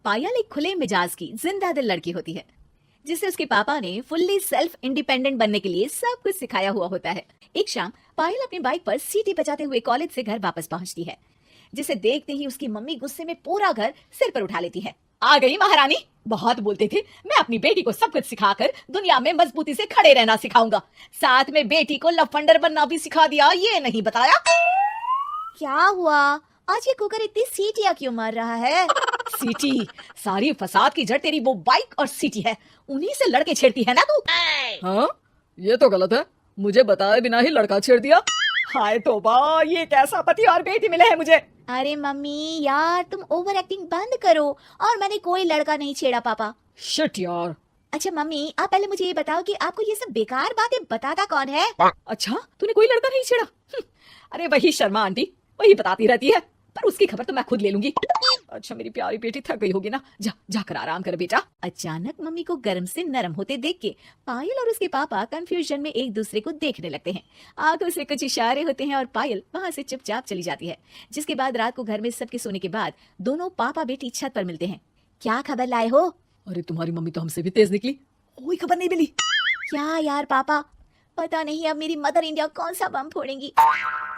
पायल एक खुले मिजाज की जिंदा दिल लड़की होती है जिसे उसके पापा ने फुल्ली सेल्फ इंडिपेंडेंट बनने के लिए सब कुछ सिखाया हुआ होता है। एक शाम पायल अपनी बाइक पर सीटी बजाते हुए कॉलेज से घर वापस पहुंचती है, जिसे देखते ही उसकी मम्मी गुस्से में पूरा घर सिर पर उठा लेती है। आ गई महारानी, बहुत बोलते थे मैं अपनी बेटी को सब कुछ सिखाकर दुनिया में मजबूती से खड़े रहना सिखाऊंगा, साथ में बेटी को लफंडर बनना भी सिखा दिया, ये नहीं बताया। क्या हुआ, आज ये कुकर इतनी सीटियां क्यों मार रहा है? सीटी, सारी फसाद की जड़ तेरी वो बाइक और सीटी है, उन्हीं से लड़के छेड़ती है ना तू। हाँ, ये तो गलत है, मुझे बताए बिना ही लड़का छेड़ दिया। हाय तौबा, ये कैसा पति और बेटी मिले हैं मुझे। अरे मम्मी यार, तुम ओवर एक्टिंग बंद करो, और मैंने कोई लड़का नहीं छेड़ा पापा। शिट यार। अच्छा मम्मी, आप पहले मुझे ये बताओ कि आपको ये सब बेकार बातें बताता कौन है? अच्छा, तूने कोई लड़का नहीं छेड़ा? अरे वही शर्मा आंटी, वही बताती रहती है, पर उसकी खबर तो मैं खुद ले लूंगी। अच्छा मेरी प्यारी बेटी थक गई होगी ना, जा जाकर आराम कर बेटा। अचानक मम्मी को गर्म से नरम होते देख के पायल और उसके पापा कंफ्यूजन में एक दूसरे को देखने लगते हैं। आंखों से कुछ इशारे होते हैं और पायल वहाँ से चुपचाप चली जाती है। जिसके बाद रात को घर में सबके सोने के बाद दोनों पापा बेटी छत पर मिलते हैं। क्या खबर लाए हो? अरे तुम्हारी मम्मी तो हमसे भी तेज निकली, कोई खबर नहीं मिली। क्या यार पापा, पता नहीं अब मेरी मदर इंडिया कौन सा बम फोड़ेंगी।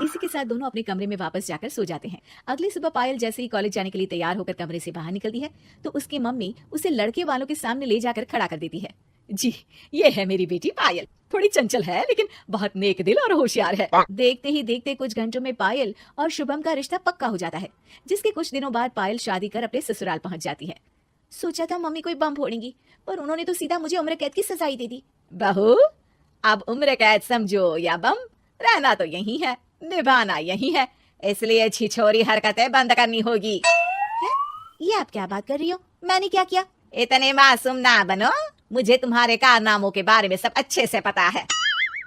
इसी के साथ दोनों अपने कमरे में वापस जाकर सो जाते हैं। अगली सुबह पायल जैसे ही कॉलेज जाने के लिए तैयार होकर कमरे से बाहर निकलती है तो उसकी मम्मी उसे लड़के वालों के सामने ले जाकर खड़ा कर देती है। जी, ये है मेरी बेटी पायल, थोड़ी चंचल है लेकिन बहुत नेक दिल और होशियार है। देखते ही देखते कुछ घंटों में पायल और शुभम का रिश्ता पक्का हो जाता है, जिसके कुछ दिनों बाद पायल शादी कर अपने ससुराल पहुंच जाती है। सोचा था मम्मी कोई बम फोड़ेंगी, पर उन्होंने तो सीधा मुझे उम्र कैद की सजा ही दे दी। बहू, अब उम्र कैद समझो या बम, रहना तो यही है, निभाना यही है, इसलिए छिछोरी हरकतें बंद करनी होगी। है? ये आप क्या बात कर रही हो? मैंने क्या किया? इतने मासूम ना बनो, मुझे तुम्हारे कारनामों के बारे में सब अच्छे से पता है।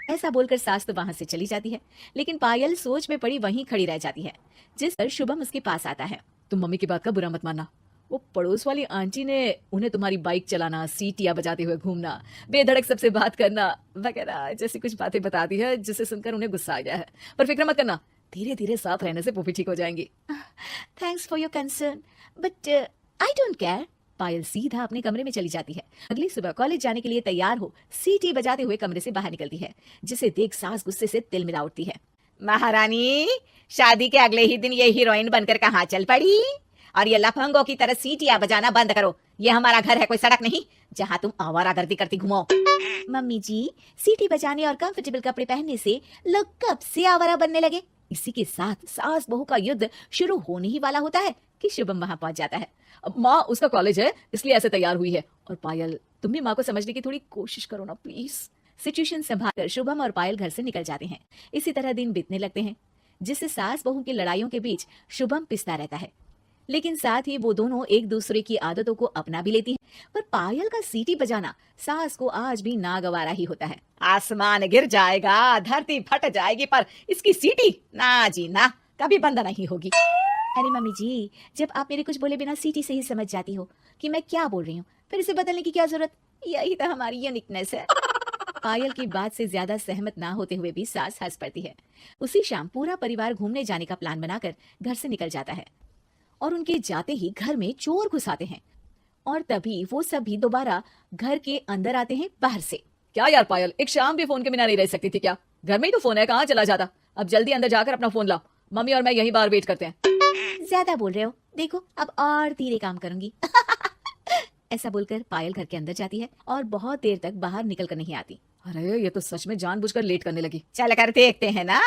ऐसा बोलकर सास तो वहाँ से चली जाती है, लेकिन पायल सोच में पड़ी वहीं खड़ी रह जाती है। जिस पर शुभम उसके पास आता है। तुम मम्मी की बात का बुरा मत मानना, वो पड़ोस वाली आंटी ने उन्हें तुम्हारी बाइक चलाना, सीटियां बजाते हुए घूमना, बेधड़क सबसे बात करना वगैरह जैसी कुछ बातें बताती है, जिसे सुनकर उन्हें गुस्सा आ गया है। पर फिक्र मत करना, धीरे धीरे साथ रहने से वो भी ठीक हो जाएंगी। Thanks for your concern, but I don't care. Payal सीधा अपने कमरे में चली जाती है। अगली सुबह कॉलेज जाने के लिए तैयार हो सीटी बजाते हुए कमरे से बाहर निकलती है, जिसे देख सास गुस्से से तिल मिला उठती है। महारानी, शादी के अगले ही दिन ये हीरोइन बनकर कहाँ चल पड़ी? और ये लफंगों की तरह सीटियां बजाना बंद करो, ये हमारा घर है, कोई सड़क नहीं जहाँ तुम आवारागर्दी करती घूमो। मम्मी जी, सीटी बजाने और कंफर्टेबल कपड़े पहनने से लोग कब से आवारा बनने लगे? इसी के साथ सास बहू का युद्ध शुरू होने ही वाला होता है कि शुभम वहाँ पहुंच जाता है। माँ, उसका कॉलेज है इसलिए ऐसे तैयार हुई है, और पायल तुम भी माँ को समझने की थोड़ी कोशिश करो ना प्लीज। सिचुएशन संभालकर शुभम और पायल घर से निकल जाते हैं। इसी तरह दिन बीतने लगते हैं, जिससे सास बहू की लड़ाइयों के बीच शुभम पिसता रहता है, लेकिन साथ ही वो दोनों एक दूसरे की आदतों को अपना भी लेती हैं। पर पायल का सीटी बजाना सास को आज भी नागवारा ही होता है। आसमान गिर जाएगा, धरती फट जाएगी, पर इसकी सीटी ना जी ना, कभी बंद नहीं होगी। अरे मम्मी जी, जब आप मेरे कुछ बोले बिना सीटी से ही समझ जाती हो कि मैं क्या बोल रही हूँ, फिर इसे बदलने की क्या जरूरत? यही तो हमारी यूनिकनेस है। पायल की बात से ज्यादा सहमत ना होते हुए भी सास हंस पड़ती है। उसी शाम पूरा परिवार घूमने जाने का प्लान बनाकर घर से निकल जाता है, और उनके जाते ही घर में चोर घुस आते हैं, और तभी वो सभी दोबारा घर के अंदर आते हैं बाहर से। क्या यार पायल, एक शाम भी फोन के बिना नहीं रह सकती थी क्या? घर में ही तो फोन है, कहाँ चला जाता? अब जल्दी अंदर जाकर अपना फोन लाओ, मम्मी और मैं यही बाहर वेट करते हैं। ज्यादा बोल रहे हो, देखो अब और धीरे काम करूंगी। ऐसा बोलकर पायल घर के अंदर जाती है और बहुत देर तक बाहर निकल कर नहीं आती। अरे ये तो सच में जानबूझकर लेट करने लगी। चल कर देखते हैं ना।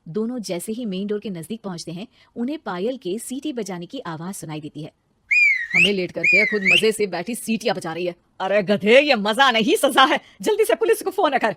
दोनों जैसे ही मेन डोर के नजदीक पहुंचते हैं, उन्हें पायल के सीटी बजाने की आवाज सुनाई देती है। हमें लेट करके खुद मजे से बैठी सीटियां बजा रही है। अरे गधे, ये मजा नहीं सजा है, जल्दी से पुलिस को फोन कर।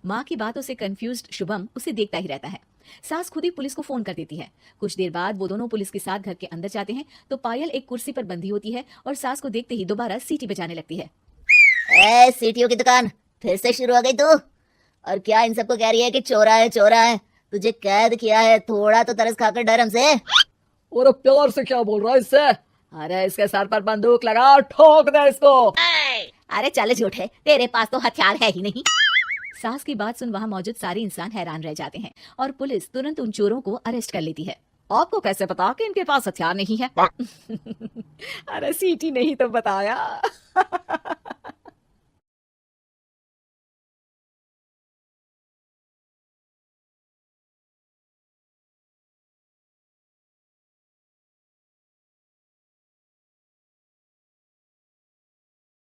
माँ की बातों से कंफ्यूज्ड शुभम उसे देखता ही रहता है। सास खुद ही पुलिस को फोन कर देती है। कुछ देर बाद वो दोनों पुलिस के साथ घर के अंदर जाते हैं तो पायल एक कुर्सी पर बंधी होती है और सास को देखते ही दोबारा सीटी बजाने लगती है। ए, सीटियों की दुकान फिर से शुरू हो गई तू? और क्या इन सबको कह रही है कि चोरा है चोरा है? तुझे कैद किया है, थोड़ा तो तरस खाकर डर हमसे। और प्यार से क्या बोल रहा है इससे? अरे इसके सर पर बंदूक लगा, ठोक दे इसको। अरे चल झूठे, तेरे पास तो हथियार है ही नहीं। सास की बात सुन वहाँ मौजूद सारे इंसान हैरान रह जाते हैं और पुलिस तुरंत उन चोरों को अरेस्ट कर लेती है। आपको कैसे पता कि इनके पास हथियार नहीं है? अरे सीटी नहीं तो बताया।